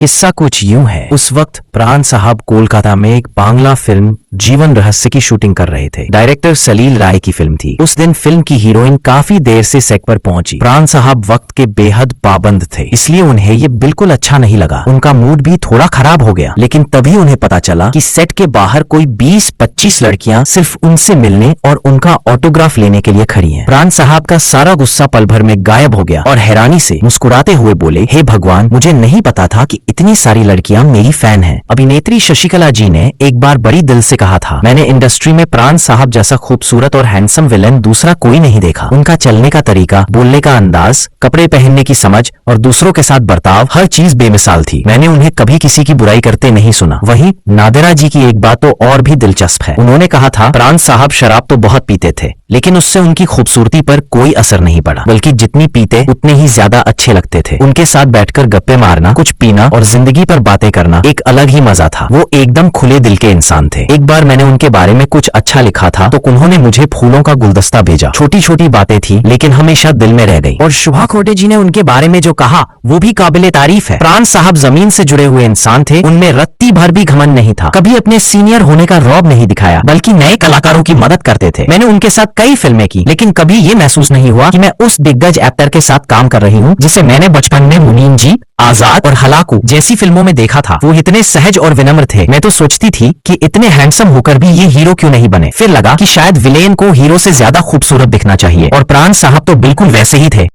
किस्सा कुछ यूं है। उस वक्त प्राण साहब कोलकाता में एक बांग्ला फिल्म जीवन रहस्य की शूटिंग कर रहे थे। डायरेक्टर सलील राय की फिल्म थी। उस दिन फिल्म की हीरोइन काफी देर से सेट पर पहुंची। प्राण साहब वक्त के बेहद पाबंद थे, इसलिए उन्हें ये बिल्कुल अच्छा नहीं लगा। उनका मूड भी थोड़ा खराब हो गया। लेकिन तभी उन्हें पता चला कि सेट के बाहर कोई 20-25 लड़कियां सिर्फ उनसे मिलने और उनका ऑटोग्राफ लेने के लिए खड़ी हैं। प्राण साहब का सारा गुस्सा पल भर में गायब हो गया और हैरानी से मुस्कुराते हुए बोले, हे भगवान, मुझे नहीं पता था कि इतनी सारी लड़कियां मेरी फैन हैं। अभिनेत्री शशिकला जी ने एक बार बड़ी दिल से कहा था, मैंने इंडस्ट्री में प्राण साहब जैसा खूबसूरत और हैंडसम विलेन दूसरा कोई नहीं देखा। उनका चलने का तरीका, बोलने का अंदाज, कपड़े पहनने की समझ और दूसरों के साथ बर्ताव, हर चीज बेमिसाल थी। मैंने उन्हें कभी किसी की बुराई करते नहीं सुना। वहीं नादिरा जी की एक बात तो और भी दिलचस्प है। उन्होंने कहा था, प्राण साहब शराब तो बहुत पीते थे, लेकिन उससे उनकी खूबसूरती पर कोई असर नहीं पड़ा, बल्कि जितनी पीते उतने ही ज्यादा अच्छे लगते थे। उनके साथ बैठकर गप्पे मारना, कुछ पीना और जिंदगी पर बातें करना एक अलग ही मजा था। वो एकदम खुले दिल के इंसान थे। एक बार मैंने उनके बारे में कुछ अच्छा लिखा था तो उन्होंने मुझे फूलों का गुलदस्ता भेजा। छोटी छोटी बातें थी, लेकिन हमेशा दिल में रह गई। और शुभा खोटे जी ने उनके बारे में जो कहा वो भी काबिले तारीफ है। प्राण साहब जमीन से जुड़े हुए इंसान थे। उनमें रत्ती भर भी घमंड नहीं था। कभी अपने सीनियर होने का रौब नहीं दिखाया, बल्कि नए कलाकारों की मदद करते थे। मैंने उनके साथ कई फिल्में की, लेकिन कभी ये महसूस नहीं हुआ कि मैं उस दिग्गज एक्टर के साथ काम कर रही हूँ जिसे मैंने बचपन में मुनीम जी, आजाद और हलाकू जैसी फिल्मों में देखा था। वो इतने सहज और विनम्र थे। मैं तो सोचती थी कि इतने हैंडसम होकर भी ये हीरो क्यों नहीं बने। फिर लगा कि शायद विलेन को हीरो से ज्यादा खूबसूरत दिखना चाहिए, और प्राण साहब तो बिल्कुल वैसे ही थे।